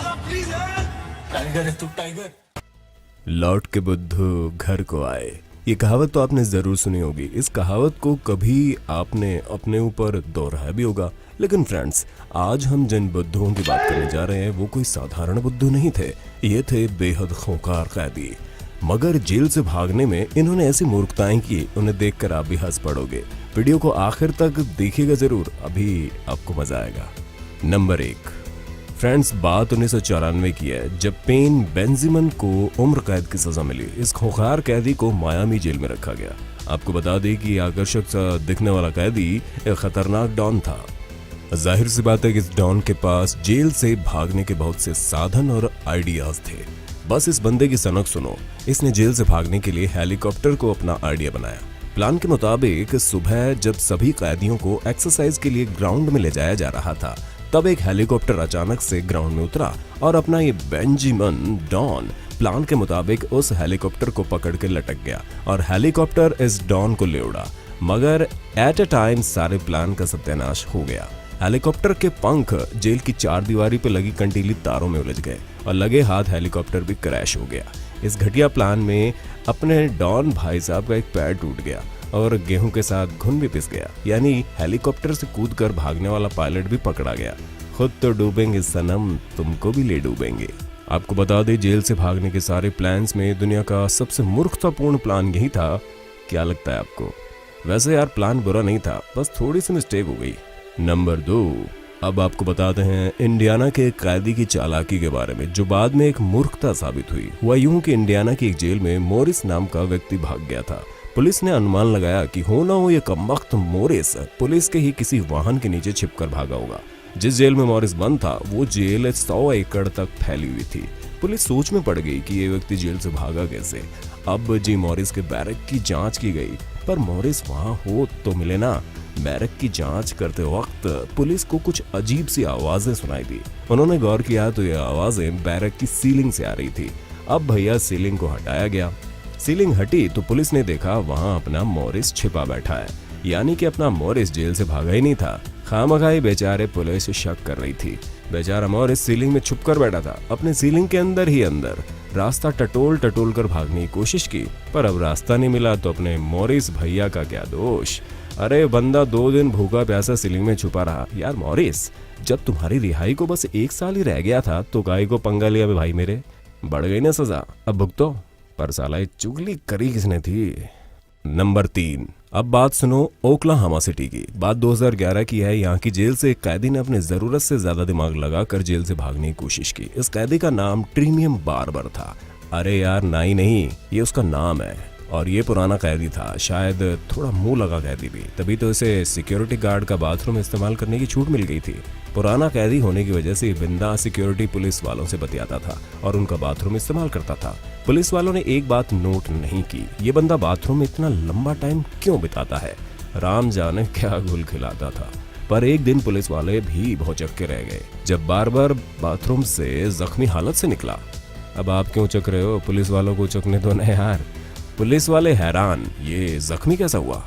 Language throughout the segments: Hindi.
टाइगर है तू टाइगर। लौट के बुद्धू घर को आए, ये कहावत तो आपने जरूर सुनी होगी। इस कहावत को कभी आपने अपने ऊपर दोहराया भी होगा। लेकिन फ्रेंड्स, आज हम जिन बुद्धुओं की बात करने जा रहे हैं वो कोई साधारण बुद्धू नहीं थे। ये थे बेहद खूंखार कैदी। मगर जेल से भागने में इन्होंने ऐसी मूर्खताएं की, उन्हें देखकर आप भी हंस पड़ोगे। वीडियो को आखिर तक देखिएगा जरूर, अभी आपको मजा आएगा। नंबर 1। फ्रेंड्स, बात 1994 की है जब पेन बेंजिमन को उम्र कैद की सजा मिली। इस खूंखार कैदी को मायामी जेल में रखा गया। आपको बता दें कि आकर्षक सा दिखने वाला कैदी एक खतरनाक डॉन था। जाहिर सी बात है कि इस डॉन के पास जेल से भागने के बहुत से साधन और आइडियाज थे। बस इस बंदे की सनक सुनो। इसने जेल से भागने के लिए हेलीकॉप्टर को अपना आइडिया बनाया। प्लान के मुताबिक सुबह जब सभी कैदियों को एक्सरसाइज के लिए ग्राउंड में ले जाया जा रहा था, तब एक हेलीकॉप्टर अचानक से ग्राउंड में उतरा और अपना ये बेंजामिन डॉन प्लान के मुताबिक उस हेलीकॉप्टर को पकड़ के लटक गया और हेलीकॉप्टर इस डॉन को ले उड़ा। मगर एट अ टाइम सारे प्लान का सत्यानाश हो गया। हेलीकॉप्टर के पंख जेल की चार दीवारी पर लगी कंटीली तारों में उलझ गए और लगे हाथ हेलीकॉप्टर भी क्रैश हो गया। इस घटिया प्लान में अपने डॉन भाई साहब का एक पैर टूट गया और गेहूं के साथ घुन भी पिस गया। यानी हेलीकॉप्टर से कूदकर भागने वाला पायलट भी पकड़ा गया। खुद तो डूबेंगे सनम, तुमको भी ले डूबेंगे। आपको बता दें, जेल से भागने के सारे प्लान्स में दुनिया का सबसे मूर्खतापूर्ण प्लान यही था। क्या लगता है आपको? वैसे यार, प्लान बुरा नहीं था, बस थोड़ी सी मिस्टेक हो गई। नंबर 2। अब आपको बताते हैं इंडियाना के एक कैदी की चालाकी के बारे में, जो बाद में एक मूर्खता साबित हुई। हुआ यूं कि इंडियाना की एक जेल में मोरिस नाम का व्यक्ति भाग गया था। पुलिस ने अनुमान लगाया कि हो ना हो ये कमबख्त मोरिस पुलिस के ही किसी वाहन के नीचे छिपकर भागा होगा। जिस जेल में मोरिस बंद था वो जेल 100 एकड़ तक फैली हुई थी। पुलिस सोच में पड़ गई कि ये व्यक्ति जेल से भागा कैसे। अब जी मोरिस के बैरक की जांच की गई, पर मोरिस वहां हो तो मिले ना। बैरक की जांच करते वक्त पुलिस को कुछ अजीब सी आवाजें सुनाई दी। उन्होंने गौर किया तो ये आवाजें बैरक की सीलिंग से आ रही थी। अब भैया सीलिंग को हटाया गया। सीलिंग हटी तो पुलिस ने देखा वहां अपना मोरिस छिपा बैठा है। यानी कि अपना मोरिस जेल से भागा ही नहीं था। खामखाई बेचारे पुलिस शक कर रही थी। बेचारा मोरिस सीलिंग में छुप कर बैठा था। अपने सीलिंग के अंदर ही अंदर रास्ता टटोल टटोल कर भागने की कोशिश की, पर अब रास्ता नहीं मिला तो अपने मोरिस भैया का क्या दोष। अरे बंदा 2 दिन भूखा प्यासा सीलिंग में छुपा रहा। यार मोरिस, जब तुम्हारी रिहाई को बस 1 साल ही रह गया था तो गाय को पंगा लिया भाई मेरे। बढ़ गई ना सजा, अब भुगतो। पर साला ये चुगली करी किसने थी। नंबर 3। अब बात सुनो ओक्लाहोमा सिटी की। बात 2011 की है। यहाँ की जेल से एक कैदी ने अपने जरूरत से ज्यादा दिमाग लगाकर जेल से भागने की कोशिश की। इस कैदी का नाम ट्रीमियम बार्बर था। अरे यार, नाई नहीं, ये उसका नाम है। और ये पुराना कैदी था, शायद थोड़ा मुंह लगा कैदी भी, तभी तो इसे सिक्योरिटी गार्ड का बाथरूम इस्तेमाल करने की छूट मिल गई थी। पुराना कैदी होने की वजह से बिंदास सिक्योरिटी पुलिस वालों से बतियाता था और उनका बाथरूम इस्तेमाल करता था। पुलिस वालों ने एक बात नोट नहीं की, ये बंदा बाथरूम में इतना लंबा टाइम क्यों बिताता है। राम जाने क्या गुल खिलाता था। पर एक दिन पुलिस वाले भी भौचक्के रह गए जब बार्बर बाथरूम से जख्मी हालत से निकला। अब आप क्यों चक रहे हो? पुलिस वालों को चकने दो ना यार। पुलिस वाले हैरान, ये जख्मी कैसा हुआ?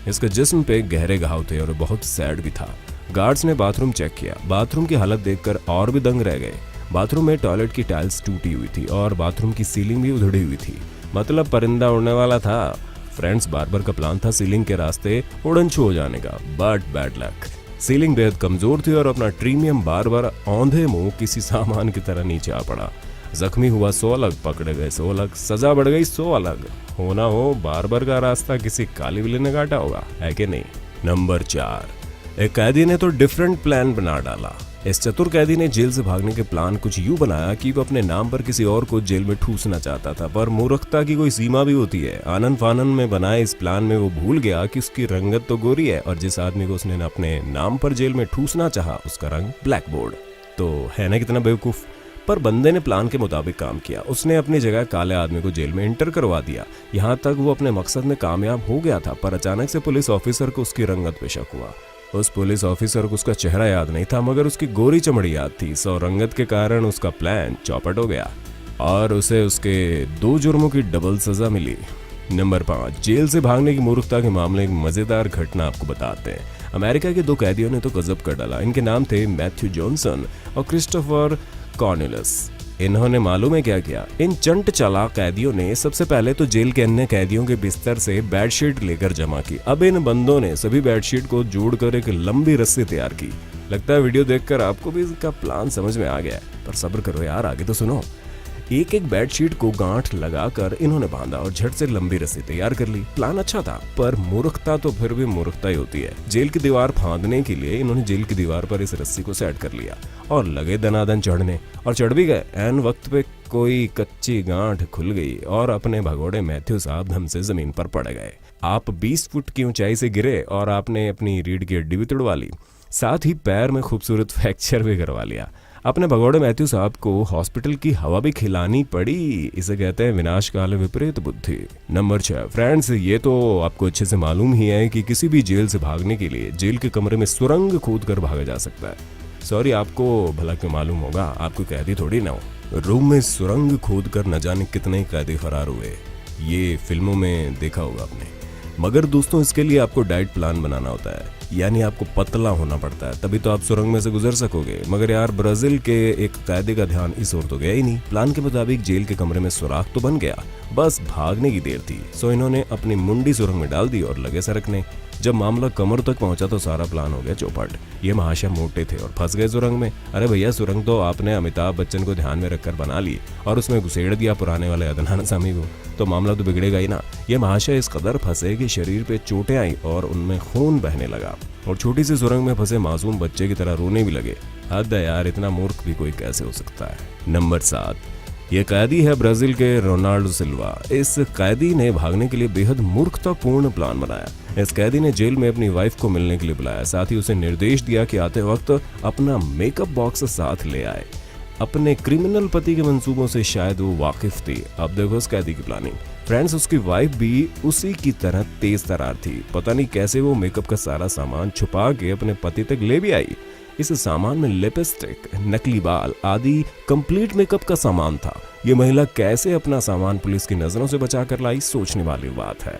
इसके जिस्म पे गहरे घाव थे और बहुत सैड भी था। गार्ड्स ने बाथरूम चेक किया। बाथरूम की हालत देखकर और भी दंग रह गए। बाथरूम में टॉयलेट की टाइल्स टूटी हुई थी और बाथरूम की सीलिंग भी उधड़ी हुई थी। मतलब परिंदा उड़ने वाला था। फ्रेंड्स, बार्बर का प्लान था सीलिंग के रास्ते उड़न छू हो जाने का, बट बैड लक। सीलिंग बेहद कमजोर थी और अपना ट्रीमियम बार्बर औंधे मुंह किसी सामान की तरह नीचे आ पड़ा। जख्मी हुआ 100 अलग, पकड़े गए 100 अलग, सजा बढ़ गई 100 अलग। होना हो बार्बर का रास्ता किसी काली बिल्ली ने काटा होगा, है कि नहीं। नंबर 4। एक कैदी ने तो डिफरेंट प्लान बना डाला। इस चतुर कैदी ने जेल से भागने के प्लान कुछ यूं बनाया कि वो अपने नाम पर किसी और को जेल में ठूसना चाहता था। पर मूर्खता की कोई सीमा भी होती है। आनन फानन में बनाए इस प्लान में वो भूल गया कि उसकी रंगत तो गोरी है और जिस आदमी को उसने अपने नाम पर जेल में ठूसना चाहा उसका रंग ब्लैक बोर्ड। तो है ना कितना बेवकूफ। पर बंदे ने प्लान के मुताबिक काम किया। उसने अपनी जगह काले आदमी को जेल में एंटर करवा दिया। यहाँ तक वो अपने मकसद में कामयाब हो गया था, पर अचानक से पुलिस ऑफिसर को उसकी रंगत पे शक हुआ। उस पुलिस ऑफिसर को उसका चेहरा याद नहीं था, मगर उसकी गोरी चमड़ी याद थी। सो रंगत के कारण उसका प्लान चौपट हो गया और उसे उसके 2 जुर्मों की डबल सजा मिली। नंबर 5। जेल से भागने की मूर्खता के मामले एक मजेदार घटना आपको बताते हैं। अमेरिका के 2 कैदियों ने तो गजब कर डाला। इनके नाम थे मैथ्यू जॉनसन और क्रिस्टोफर कॉर्नेलियस। इन्होंने मालूम है क्या किया? इन चंट चालाक कैदियों ने सबसे पहले तो जेल के अन्य कैदियों के बिस्तर से बेडशीट लेकर जमा की। अब इन बंदों ने सभी बेडशीट को जोड़कर एक लंबी रस्सी तैयार की। लगता है वीडियो देखकर आपको भी इसका प्लान समझ में आ गया है, पर सब्र करो यार, आगे तो सुनो। एक एक बेडशीट को गांठ लगाकर इन्होंने बांधा और झट से लंबी रस्सी तैयार कर ली। प्लान अच्छा था, पर मूर्खता तो फिर भी मूर्खता ही होती है। जेल की दीवार फांदने के लिए इन्होंने जेल की दीवार पर इस रस्सी को सेट कर लिया और लगे दनादन चढ़ने, और चढ़ भी गए। ऐन वक्त पे कोई कच्ची गांठ खुल गई और अपने भगोड़े मैथ्यू साहब धम से जमीन पर पड़ गए। आप 20 फुट की ऊंचाई से गिरे और आपने अपनी रीढ़ की हड्डी भी तुड़वा ली, साथ ही पैर में खूबसूरत फ्रैक्चर भी करवा लिया। अपने भगोड़े मैथ्यू साहब को हॉस्पिटल की हवा भी खिलानी पड़ी। इसे कहते हैं विनाशकाल विपरीत बुद्धि। नंबर 6। फ्रेंड्स, ये तो आपको अच्छे से मालूम ही है कि किसी भी जेल से भागने के लिए जेल के कमरे में सुरंग खोद कर भागा जा सकता है। सॉरी, आपको भला क्यों मालूम होगा, आपको कैदी थोड़ी ना हो। रूम में सुरंग खोद कर न जाने कितने कैदी फरार हुए, ये फिल्मों में देखा होगा आपने। मगर दोस्तों, इसके लिए आपको डाइट प्लान बनाना होता है, यानी आपको पतला होना पड़ता है, तभी तो आप सुरंग में से गुजर सकोगे। मगर यार, ब्राजील के एक कैदी का ध्यान इस ओर तो गया ही नहीं। प्लान के मुताबिक जेल के कमरे में सुराख तो बन गया, बस भागने की देर थी। सो इन्होंने अपनी मुंडी सुरंग में डाल दी और लगे सरकने। जब मामला कमर तक पहुंचा तो सारा प्लान हो गया चौपट। ये महाशय मोटे थे और फंस गए सुरंग में। अरे भैया, सुरंग तो आपने अमिताभ बच्चन को ध्यान में रखकर बना ली और उसमें घुसेड़ दिया पुराने वाले अदनान सामी को, तो मामला तो बिगड़ेगा ही ना। ये महाशय इस कदर फंसे कि शरीर पे चोटें आई और उनमें खून बहने लगा और छोटी सी सुरंग में फंसे मासूम बच्चे की तरह रोने भी लगे। हद है यार, इतना मूर्ख भी कोई कैसे हो सकता है। नंबर 7। ये कैदी है ब्राजील के रोनाल्डो सिल्वा। इस कैदी ने भागने के लिए बेहद मूर्खतापूर्ण प्लान बनाया। इस कैदी ने जेल में अपनी वाइफ को मिलने के लिए बुलाया, साथ ही उसे निर्देश दिया कि आते वक्त अपना मेकअप बॉक्स साथ ले आए। अपने क्रिमिनल पति के मंसूबों से शायद वो वाकिफ थी। अब देखो उस कैदी की प्लानिंग। फ्रेंड्स, उसकी वाइफ भी उसी की तरह तेज तरार थी। पता नहीं कैसे वो मेकअप का सारा सामान छुपा के अपने पति तक ले भी आई। इस सामान में लिपस्टिक, नकली बाल आदि कंप्लीट मेकअप का सामान था। ये महिला कैसे अपना सामान पुलिस की नजरों से बचा कर लाई, सोचने वाली बात है।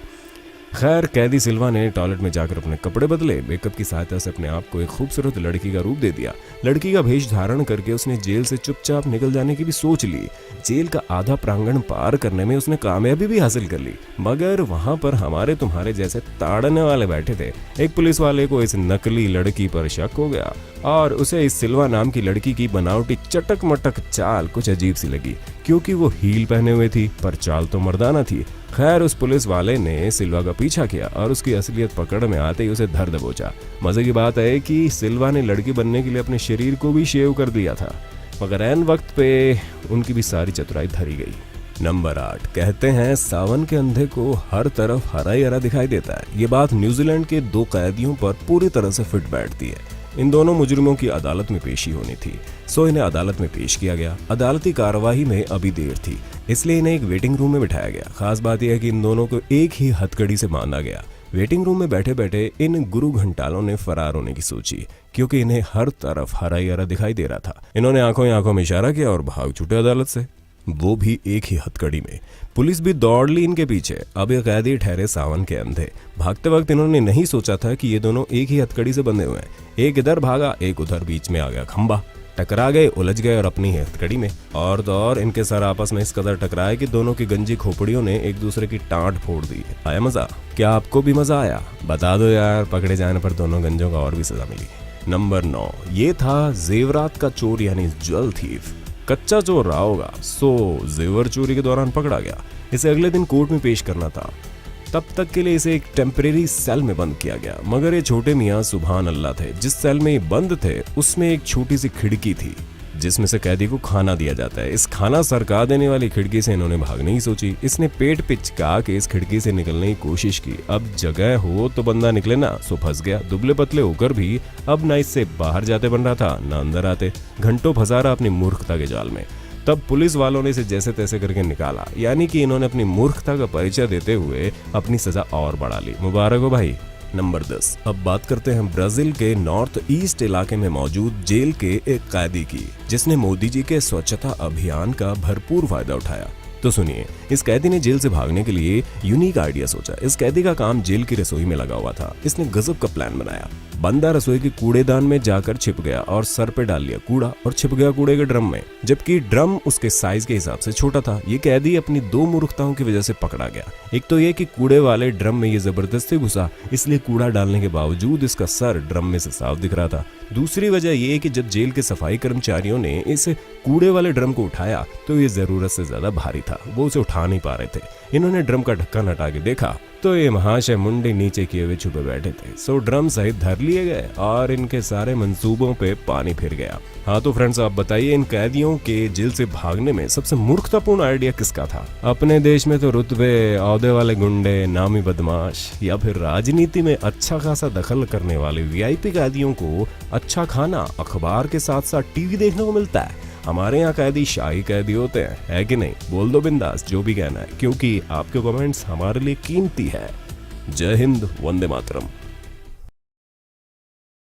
खैर, कैदी सिल्वा ने टॉयलेट में जाकर अपने कपड़े बदले, मेकअप की सहायता से अपने आप को एक खूबसूरत लड़की का रूप दे दिया। लड़की का भेष धारण करके उसने जेल से चुपचाप निकल जाने की भी सोच ली। जेल का आधा प्रांगण पार करने में उसने कामयाबी भी हासिल कर ली। मगर वहां पर हमारे तुम्हारे जैसे ताड़ने वाले बैठे थे। एक पुलिस वाले को इस नकली लड़की पर शक हो गया और उसे इस सिल्वा नाम की लड़की की बनावटी चटक मटक चाल कुछ अजीब सी लगी, क्योंकि वो हील पहने हुए थी पर चाल तो मर्दाना थी। खैर, उस पुलिस वाले ने सिल्वा का पीछा किया और उसकी असलियत पकड़ में आते ही उसे धर दबोचा। मजे की बात है कि सिल्वा ने लड़की बनने के लिए अपने शरीर को भी शेव कर दिया था, मगर ऐन वक्त पे उनकी भी सारी चतुराई धरी गई। नंबर 8। कहते हैं सावन के अंधे को हर तरफ हरा ही हरा दिखाई देता है। ये बात न्यूजीलैंड के 2 कैदियों पर पूरी तरह से फिट बैठती है। इन दोनों मुजरिमों की अदालत में पेशी होनी थी, सो इन्हें अदालत में पेश किया गया। अदालती कार्यवाही में अभी देर थी, इसलिए इन्हें एक वेटिंग रूम में बिठाया गया। खास बात यह है कि इन दोनों को एक ही हथकड़ी से बांधा गया। वेटिंग रूम में बैठे बैठे इन गुरु घंटालों ने फरार होने की सोची, क्योंकि इन्हें हर तरफ हरा ही हरा दिखाई दे रहा था। इन्होंने आंखों में इशारा किया और भाग छूटे अदालत से, वो भी एक ही हथकड़ी में। पुलिस भी दौड़ ली इनके पीछे। अब ये कैदी ठहरे सावन के अंधे। भागते वक्त इन्होंने नहीं सोचा था कि ये दोनों एक ही हथकड़ी से बंधे हुए हैं। एक इधर भागा, एक उधर, बीच में आ गया खंबा। टकरा गए, उलझ गए और अपनी ही हथकड़ी में। और तो और इनके सर आपस में इस कदर टकराए कि दोनों की गंजी खोपड़ियों ने एक दूसरे की टांट फोड़ दी। आया मजा? क्या आपको भी मजा आया? बता दो यार, पकड़े जाने पर दोनों गंजों का और भी सजा मिली। नंबर 9। ये था जेवरात का चोर, यानी ज्वेल थीफ। कच्चा चोर रहा होगा, सो जेवर चोरी के दौरान पकड़ा गया। इसे अगले दिन कोर्ट में पेश करना था। तब तक के लिए इसे एक टेम्परेरी सेल में बंद किया गया। मगर ये छोटे मियाँ सुभान अल्लाह थे। जिस सेल में ये बंद थे उसमें एक छोटी सी खिड़की थी जिसमें से कैदी को खाना दिया जाता है। इस खाना सरका देने वाली खिड़की से इन्होंने भागने की सोची। इसने पेट पिचका के इस खिड़की से निकलने की कोशिश की। अब जगह हो तो बंदा निकले ना, सो फंस गया। दुबले पतले होकर भी अब ना इससे बाहर जाते बन रहा था ना अंदर आते। घंटों फंसा रहा अपनी मूर्खता के जाल में। तब पुलिस वालों ने इसे जैसे तैसे करके निकाला, यानी कि इन्होंने अपनी मूर्खता का परिचय देते हुए अपनी सजा और बढ़ा ली। मुबारक हो भाई। नंबर 10। अब बात करते हैं ब्राजील के नॉर्थ ईस्ट इलाके में मौजूद जेल के एक कैदी की, जिसने मोदी जी के स्वच्छता अभियान का भरपूर फायदा उठाया। तो सुनिए, इस कैदी ने जेल से भागने के लिए यूनिक आइडिया सोचा। इस कैदी का काम जेल की रसोई में लगा हुआ था। इसने गजब का प्लान बनाया। बंदा रसोई के कूड़ेदान में जाकर छिप गया और सर पे डाल लिया कूड़ा और छिप गया कूड़े के ड्रम में, जबकि ड्रम उसके साइज के हिसाब से छोटा था। ये कैदी अपनी दो मूर्खताओं की वजह से पकड़ा गया। एक तो ये कि कूड़े वाले ड्रम में ये जबरदस्ती घुसा, इसलिए कूड़ा डालने के बावजूद इसका सर ड्रम में से साफ दिख रहा था। दूसरी वजह ये कि जब जेल के सफाई कर्मचारियों ने इस कूड़े वाले ड्रम को उठाया तो ये जरूरत से ज्यादा भारी था, वो उसे उठा नहीं पा रहे थे। इन्होंने ड्रम का ढक्कन हटा के देखा तो ये महाशय मुंडे नीचे किए हुए छुपे बैठे थे। सो ड्रम सहित धर लिए गए और इनके सारे मंसूबों पे पानी फिर गया। हाँ तो फ्रेंड्स, आप बताइए इन कैदियों के जेल से भागने में सबसे मूर्खतापूर्ण आइडिया किसका था? अपने देश में तो रुतबे, औहदे वाले गुंडे, नामी बदमाश या फिर राजनीति में अच्छा खासा दखल करने वाले वीआईपी कैदियों को अच्छा खाना, अखबार के साथ साथ टीवी देखने को मिलता है। हमारे यहाँ कैदी शाही कैदी होते हैं, है कि नहीं? बोल दो बिंदास जो भी कहना है, क्योंकि आपके कमेंट्स हमारे लिए कीमती है। जय हिंद, वंदे मातरम।